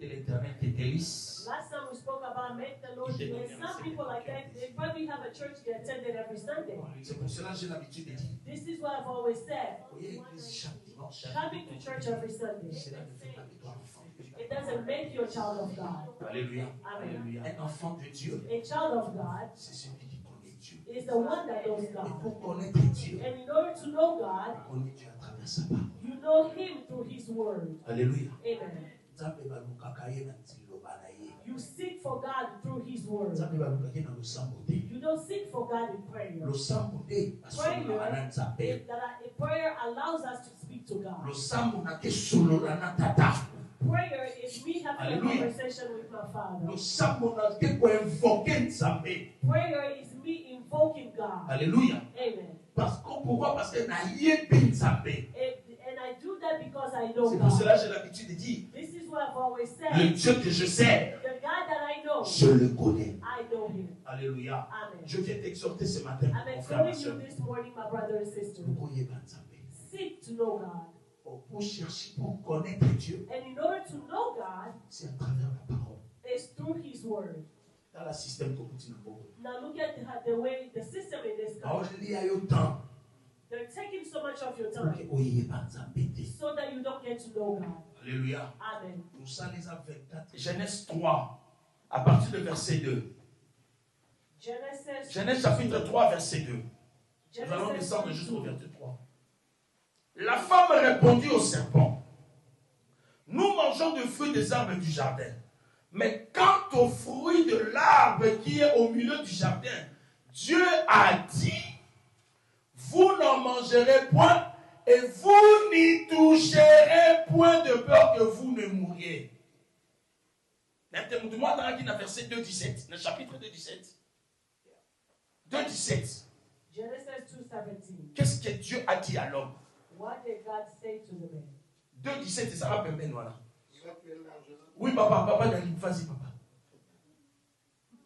que l'Éternel te délice. Last time we spoke about make the Lord and some people like that, they probably have a church they attended every Sunday. C'est pour cela que j'ai l'habitude de dire. This is what I've always said. Voyez l'église chaque dimanche. Coming to church every Sunday, Cela ne fait pas de toi enfant. it doesn't make you a child of God. Alléluia. Amen. Un enfant de Dieu, A child of God c'est celui qui connaît Dieu. is the one that knows Et God. pour connaître Dieu, And in order to know God, connaît Dieu à travers sa parole. you know Him through His Word. Alléluia. Amen. You seek for God through His Word. You don't seek for God in prayer. Prayer allows us to speak to God. Prayer is me having a conversation with my Father. Prayer is me invoking God. Alléluia. Amen. Parce que And I do that because I know c'est pour cela God. que j'ai l'habitude de dire, This is what I've always le said. Dieu que je sais, The God that I know, je le connais. I know Him. Alléluia. Amen. Je viens t'exhorter ce matin, I'm mon frère, ma exhorting soeur. you this morning, my brother and sister. Seek to know God. Pour chercher, pour connaître Dieu, And in order to know God, c'est à travers la parole. it's through His Word. Dans le système que continue beaucoup. Now look at the way the system in this Alors, country. je dis à eux temps. They're taking so much of your Pour time que vous n'ayez pas de so that you don't get to know God. Alléluia. Amen. Nous sommes les 24. Genèse 3, à partir du verset 2. Genèse chapitre 3, verset 2. Nous allons descendre jusqu'au verset 3. La femme répondit au serpent, nous mangeons du fruit des arbres du jardin. Mais quant au fruit de l'arbre qui est au milieu du jardin, Dieu a dit, vous n'en mangerez point et vous n'y toucherez point de peur que vous ne mouriez. Moi, dans le verset 2,17, le chapitre 2,17. 2,17. Genesis 2:17. Qu'est-ce que Dieu a dit à l'homme? What did God say to the man? 2,17, c'est ça va permettre, voilà. Oui, papa, vas-y, papa.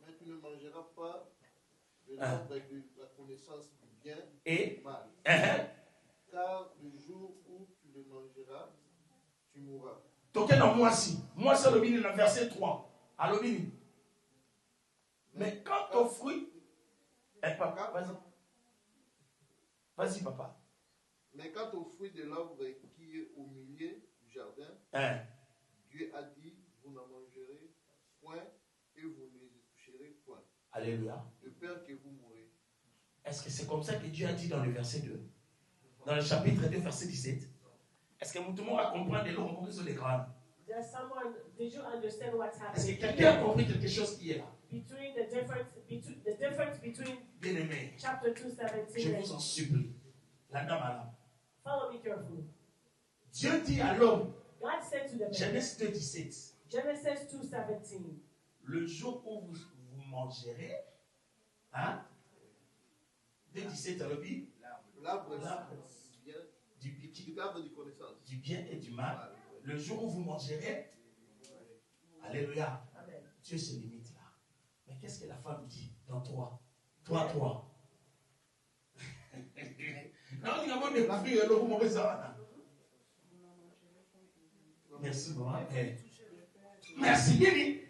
Mais tu ne mangeras pas de l'arbre de la connaissance du bien et du mal. Car le jour où tu le mangeras, tu mourras. Toquez dans moi si. Moi, c'est le mini, le verset 3. À le mini. Mais quant au fruit. Papa, vas-y. Vas-y, papa. Mais quant au fruit de l'arbre qui est au milieu du jardin, Dieu a dit, vous n'en mangerez point et vous ne les toucherez point. Alléluia. De peur que vous mourrez. Est-ce que c'est comme ça que Dieu a dit dans le verset 2? Dans le chapitre 2, verset 17? Est-ce que tout le monde a compris de l'homme sur l'écran? Did you understand what's happening? Est-ce que quelqu'un a compris quelque chose qui est là? Between the difference between Bien-aimé, chapter 2:17 je vous en supplie. La dame à l'âme. Follow me carefully. Dieu dit à l'homme, God said to the man, Genèse 2, 17. Genesis 2:17. Le jour où vous mangerez, hein? 2,17 à l'objet. L'arbre du bien et du mal. Le jour où vous mangerez, alléluia. Amen. Dieu se limite là. Mais qu'est-ce que la femme dit dans 3? 3. Merci, maman. Merci, Guéri.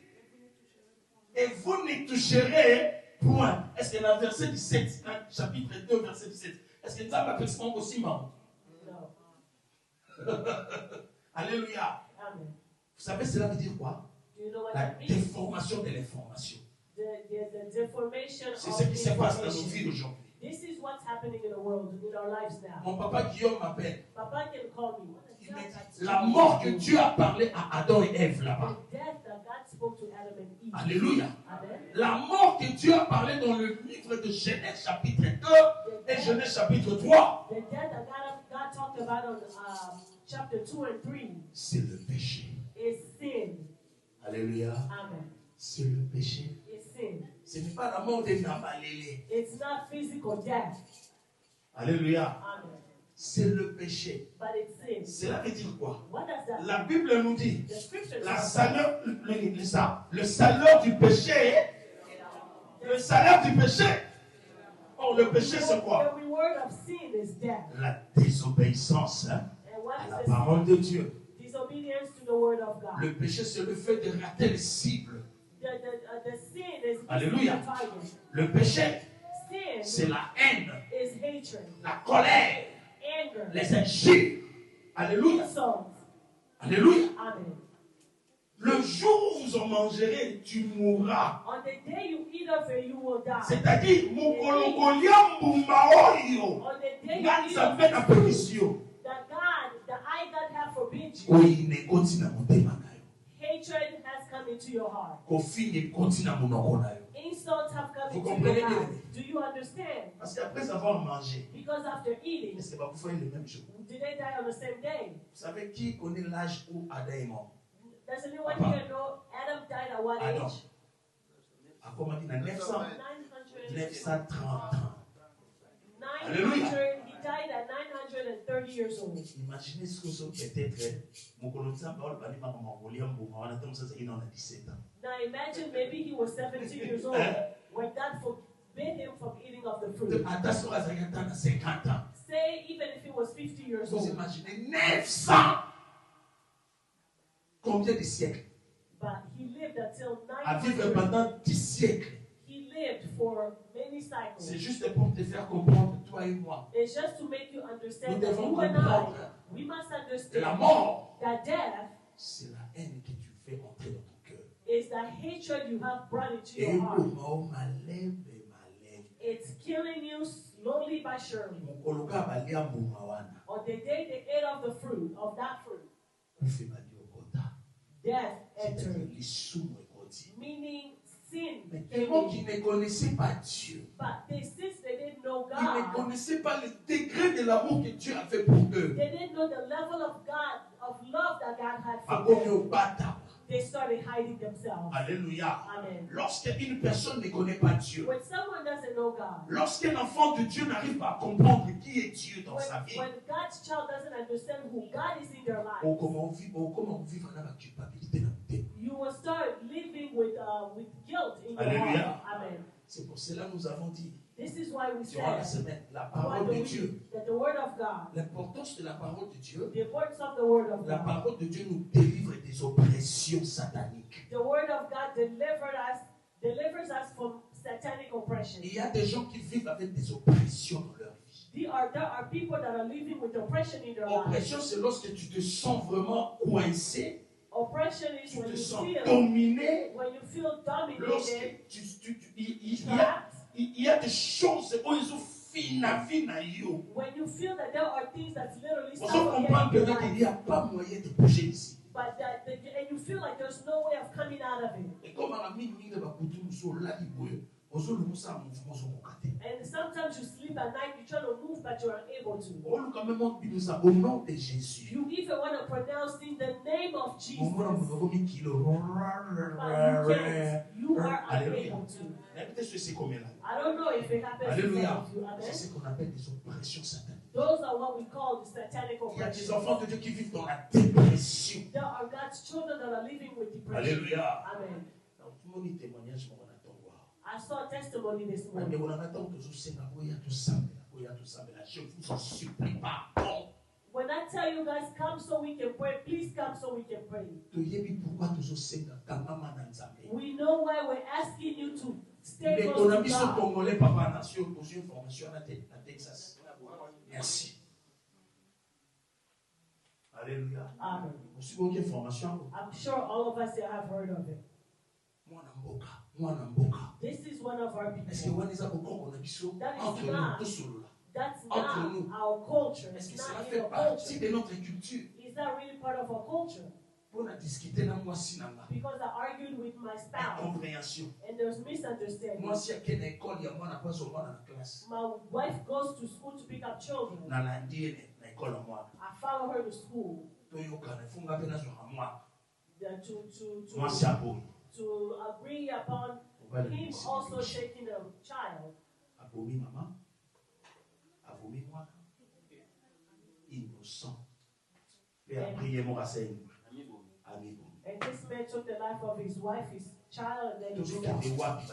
Et vous n'y toucherez point. Est-ce que dans verset 17, chapitre 2, verset 17, est-ce que ça va faire aussi, maman? Non. Alléluia. Amen. Vous savez, cela veut dire quoi? La déformation de l'information. The deformation c'est ce qui se passe dans nos vies aujourd'hui. This is what's happening in the world, in our lives now. Mon papa Guillaume m'appelle. Papa can call me. Il me dit, la mort que Dieu a parlé à Adam et Ève là-bas. The death that God spoke to Adam and Eve. Alléluia. Amen. La mort que Dieu a parlé dans le livre de Genèse chapitre 2 et Genèse chapitre 3. The death that God talked about on chapter 2 and 3. C'est le péché. Is sin. Alléluia. Amen. C'est le péché. Is sin. Ce n'est pas la mort de Nabalélé. It's not physical death. Alléluia. Amen. C'est le péché. But it's sin. Cela veut dire quoi? What does that La mean? Bible nous dit, The scripture le salaire du péché, le salaire du péché. Oh, le péché c'est quoi? The reward of sin is death. La désobéissance à la parole de Dieu. Disobedience to the word of God. Le péché, c'est le fait de rater les cibles. The sin is Alléluia. the target. Le péché, Sin c'est la haine, is hatred, la colère, anger, les injures. Alléluia. insults. Alléluia. Amen. Le jour où vous en mangerez, tu mourras. On the day you eat of it, you will die. C'est-à-dire, mukologolia mbumaoyo. On the day you Nganza eat of mpe na pétition. the eye God have forbid you, Oyi ne koti na motema na yo. hatred has come into your heart. Kofi ne koti na monoko na yo. Insults have come Vous into comprenez your bien? mouth. Do you understand? Parce qu'après avoir mangé, Because after eating, est-ce que vous faites le même jour? did they die on the same day? Vous savez qui connaît l'âge où Adam est mort? Does anyone here know Adam died at what Adam. age? À comment dit? 930 ans. 900. Alléluia. He died at 930 years old. Imaginez ce que c'est peut-être. Mon colonel parle pas de ma maman. William Boumar, on a ça, il en a 17 ans. Now imagine maybe he was 17 years old when God forbid him from eating of the fruit. Attention à 50 ans. Say even if he was 50 years Vous old. imaginez 900. Combien de siècles? But he lived until À vivre 900. pendant 10 siècles. He lived for many cycles. C'est juste pour te faire comprendre, toi et moi. It's just to make you understand Nous that devons you and I, comprendre we must la understand mort, that death c'est la haine que tu fais entrer dans ton cœur. is the hatred you have brought into Et your heart. au malève. It's killing you slowly but surely. Mon coloca balia mbumawana. On the day they ate of the fruit, of that fruit, Kufi badi okota. death C'est-à-dire entered. l'issue ekoti. Meaning sin. Mais came tellement in. qu'ils ne connaissaient pas Dieu. But since they didn't know Ils ne God, connaissaient pas le degré de l'amour que Dieu a fait pour eux. they didn't know the level of God, of love that God had for Akomi them. obata. They started hiding themselves. Alléluia. Amen. Lorsqu'une personne ne connaît pas Dieu, When someone doesn't know God, lorsqu'un enfant de Dieu n'arrive pas à comprendre qui est Dieu dans sa vie, when God's child doesn't understand who God is in their life, comment vivre dans la culpabilité dans le thème. you will start living with guilt in your Alléluia. heart. Amen. C'est pour cela que nous avons dit, This is why we durant la said semaine, la parole de Dieu, that the word of God, l'importance de la parole de Dieu, the importance of the word of la God, parole de Dieu nous délivre des oppressions sataniques. the word of God delivers us from satanic oppression. Il y a des gens qui vivent avec des oppressions dans leur vie. There are people that are living with oppression in their lives. Oppression, c'est lorsque tu te sens vraiment coincé, Oppression is tu when te you sens feel dominé, dominated, lorsque trapped, il y a des choses où ils ont fini la vie na yo. when you feel that there are things that's literally Vous comprenez suffocating your qu'il life, n'y a pas moyen de bouger ici. and you feel like there's no way of coming out of it. Et comme à la minute de bakutu muso la iboye, ozo le musa mouvement zo kokate. And sometimes you sleep at night, you try to move, but you're unable to. On le quand même on dit ça au nom de Jésus. You even want to pronounce in the name of Jesus, Au nom de Jésus kilo. but you can't. You are Alléluia. unable to. Peut-être que c'est combien là. I don't know if it happens to Alléluia. you. C'est Amen. ce qu'on appelle des oppressions sataniques. Those are what we call the satanic Il y a des oppression. enfants de Dieu qui vivent dans la dépression. There are God's children that are living with depression. Alléluia. Amen. Donc tout le monde témoignage mon attend voir. I saw a testimony this Mais morning. on attend toujours c'est la boya tout ça, là. Je vous en supplie pardon. When I tell you guys, come so we can pray, please come so we can pray. Tu sais pourquoi toujours c'est quand maman dans Nzambe. We know why we're asking you to stay Les close to économistes God. congolais papa nation pour une formation à Texas. Merci. Alléluia. Amen. Aussi bonne formation. I'm sure all of us here have heard of it. Mwana mboka. This is one of our Est-ce que people. vous avez beaucoup de biso That is entre nous not. tous solo là? That's Entre not nous. our culture. Est-ce que It's cela not in fait our partie culture. de notre culture? Is that really part of our culture? Pour discuter na moi si nanga. Because I argued with my spouse Incompréhension. and there's misunderstanding. Moi si à quelle école il y a moi n'a pas au moins dans la classe. My wife goes to school to pick up children. Na lundi na école moi. I follow her to school To yoka na funga pe na zo moi. to Moi si abo. agree upon him also taking a child. Abomi maman. Abomi moi. Innocent. Et après il est mort à Seigneur. And this man took the life of his wife, his child, and then Toujours himself. qu'il est wapi.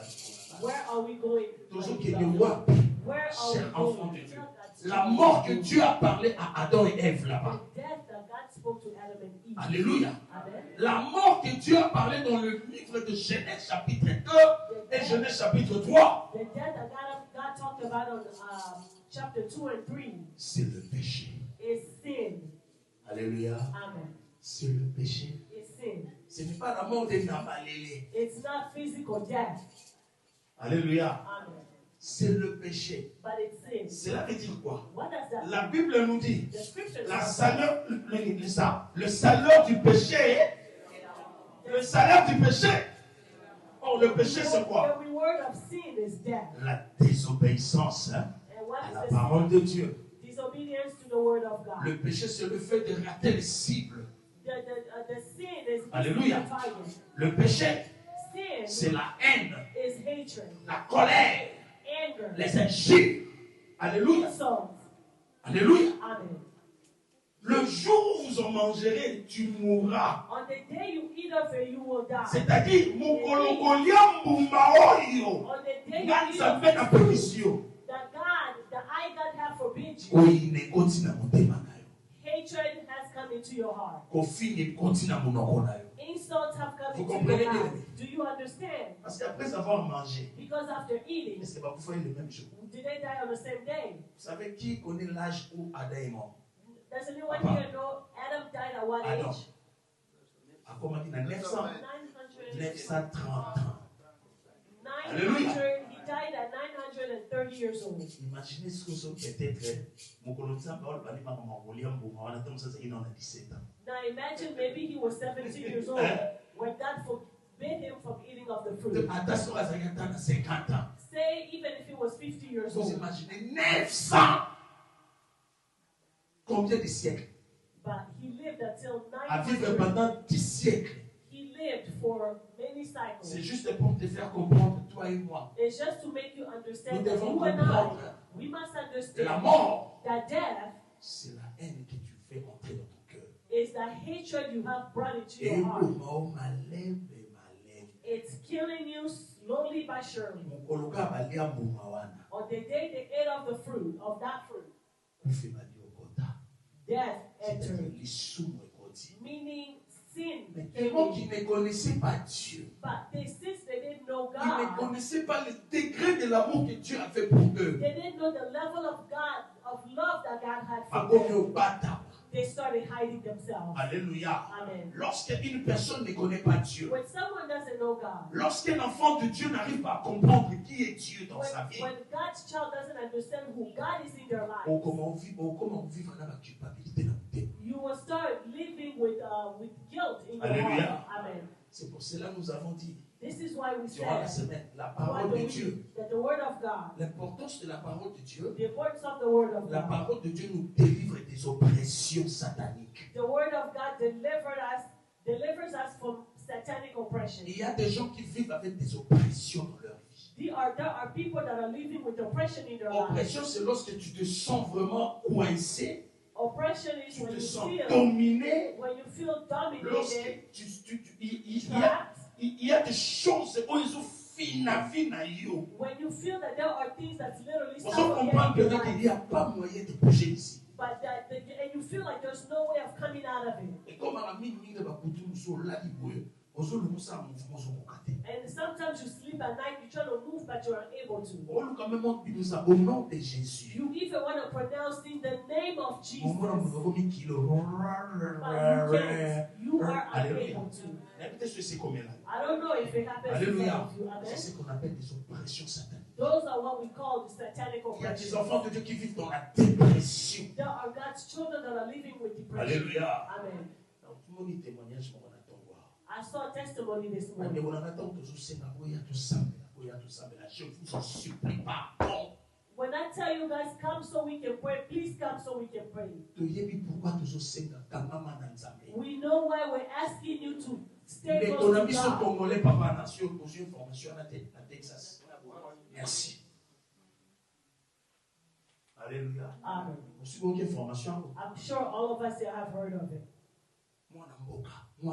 Where are we going? Toujours qu'il est wapi. Where are Cher we enfant going? de Dieu. La mort que Dieu a parlé à Adam et Ève là-bas. The death that God spoke to Adam and Eve. Alléluia. Amen. La mort que Dieu a parlé dans le livre de Genèse chapitre 2 et Genèse chapitre 3. The death that God talked about on chapter 2 and 3. C'est le péché. Is sin. Alléluia. Amen. C'est le péché. Is sin. Ce n'est pas la mort de Namalélé. It's not physical death. Alléluia. Amen. C'est le péché. But it's sin. Cela veut dire quoi? What does that La mean? Bible nous dit The scripture le says salaire du péché. Le salaire du péché. Oh, le péché c'est quoi? the reward of sin is death. La désobéissance hein, And what à is la the parole de Dieu. disobedience to the word of God. Le péché c'est le fait de rater les cibles. The sin is Alléluia. the target. Le péché Sin c'est la haine, is hatred, la colère, anger, les injures. Alléluia. insults. Alléluia. Amen. Le jour où vous en mangerez, tu mourras. On the day you eat of it, you will die. C'est-à-dire, mukolokolia mbumaoyo. On the day you eat Nganza of mpe na it, permission. the eye God have forbid you. Oyine koti na motema na yo. Hatred has come into your heart. Kofingi koti na monoko na yo. Insults have come Vous into comprenez your bien? mouth. Do you understand? Parce qu'après avoir mangé, Because after eating, est-ce que vous faites le même jour? did they die on the same day? Vous savez qui connaît l'âge où Adam est mort? Does anyone Papa. here know Adam died at what Adam. age? À comment dire? 900, 930 ans. 900. He died at 930 years old. Imaginez ce que c'est peut-être. Mokolotsa parole bali mama mamolia mbuma wana tamu sasa ina na 17 ans. Now imagine maybe he was 17 years old when God forbid him from eating of the fruit. Attention à Zayatan à 50 ans. Say even if he was 50 years Vous old. imaginez 900. Combien de siècles? But he lived until À vivre 900. pendant 10 siècles. He lived for many C'est cycles. juste pour te faire comprendre, toi et moi. It's just to make you Nous understand that devons you and I, comprendre we must la understand mort. that death C'est la haine que tu fais entrer dans ton cœur. is the hatred you have brought into Et your heart. au malève. It's killing you slowly but surely. Mukoloka balia mbuma wana. On the day they ate of the fruit, of that fruit, Kufi bali okota. death C'est-à-dire entered. l'issue ekoti. Meaning sin. Mais tellement qu'ils ne connaissaient pas Dieu. But since they didn't know Ils ne God, connaissaient pas le degré de l'amour que Dieu avait pour eux. they didn't know the level of God, of love that God had for Akomi them. obata. They started hiding themselves. Alléluia. Amen. Lorsqu'une personne ne connaît pas Dieu, When someone doesn't know God, lorsqu'un enfant de Dieu n'arrive pas à comprendre qui est Dieu dans sa vie, when God's child doesn't understand who God is in their life, comment vivre dans la culpabilité dans le thème. you will start living with guilt in your Alléluia. heart. Amen. C'est pour cela que nous avons dit, This is why we durant la said semaine, la parole de Dieu, that the word of God, l'importance de la parole de Dieu, the importance of the word of la God, parole de Dieu nous délivre des oppressions sataniques. the word of God delivers us from satanic oppression. Il y a des gens qui vivent avec des oppressions dans leur vie. There are people that are living with oppression in their lives. Oppression, c'est lorsque tu te sens vraiment coincé, Oppression is tu when te you sens feel dominé, dominated, lorsque trapped, il y a des choses où ils ont fini la vie na yo. when you feel that there are things that's literally Vous stopping comprenez your peut-être qu'il life, n'y a pas moyen de bouger ici. but and you feel like there's no way of coming out of it. Et comme à la minute de bakutu muso la liboye, ozo le musa mouvement zo kokate. And sometimes you sleep at night, you try to move, but you're unable to. On le quand même on dit ça au nom de Jésus. You even want to pronounce in the name of Jesus, Au moment où on kilo. but you can't. You are unable to. Peut-être que c'est comme là. I don't know if it happens to some Alléluia. of you. Amen. C'est ce qu'on appelle des oppressions sataniques. Those are what we call the satanic Il y a des oppression. enfants de Dieu qui vivent dans la dépression. There are God's children that are living with depression. Alléluia. Amen. Donc tout le monde témoignage mon attend voir. I saw a testimony this Mais morning. on attend toujours c'est là où il y a tout ça, je vous en supplie pardon. When I tell you guys, come so we can pray, please come so we can pray. Tu sais pourquoi toujours c'est là kamama na nzambe. We know why we're asking you to stay Les close to économistes God. congolais papa nation pour une formation à Texas. Merci. Alléluia. Amen. Vous suivez quelle formation? I'm sure all of us here have heard of it. Moi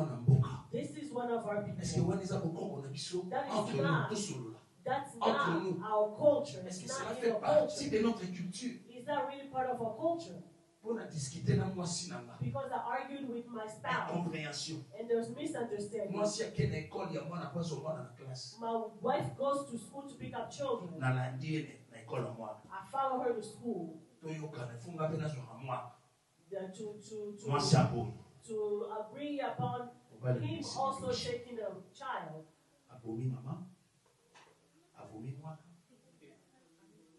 na mboka. This is one of our Est-ce que people. vous avez beaucoup d'ambition That is entre nous not. tous solo là? That's Entre not nous. our culture. Est-ce que It's cela not in fait our partie culture. de notre culture? Is that really part of our culture? Because I argued with my spouse. And there's misunderstanding. My wife goes to school to pick up children. I follow her to school. To agree upon him also taking a child.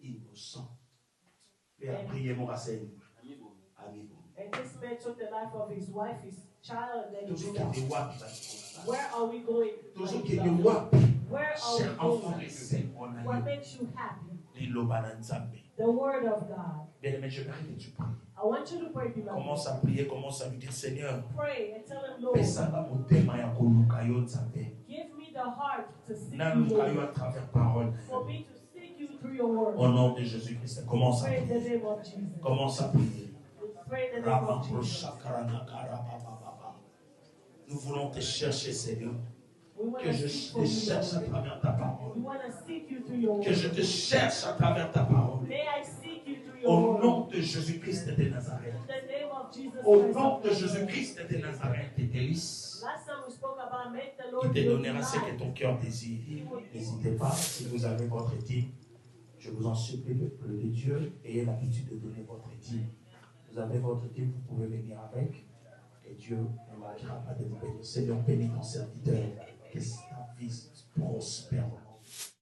Innocent. And this man took the life of his wife, his child, and then he where are we going? Where are we going? What makes you happy? The word of God. I want you to pray, beloved. Commence à prier, commence à lui dire Seigneur, pray and tell him, Lord, give me the heart to seek you, Lord. For me to seek you through your word. Au nom de Jésus-Christ, commence à prier. Pray in the name of Jesus. Commence à prier. Pray in the name of Jesus. Nous voulons te chercher, Seigneur. Que je te cherche à travers ta parole. Que je te cherche à travers ta parole. Au nom de Jésus-Christ de Nazareth. Au nom de Jésus-Christ de Nazareth, tes délices. Il te donnera ce que ton cœur désire. N'hésitez pas, si vous avez votre dîme, je vous en supplie, peuple de Dieu, ayez l'habitude de donner votre dîme. Vous avez votre dîme, vous pouvez venir avec. Et Dieu ne manquera pas de vous bénir. Seigneur, bénis ton serviteur. Que sa vie prospère.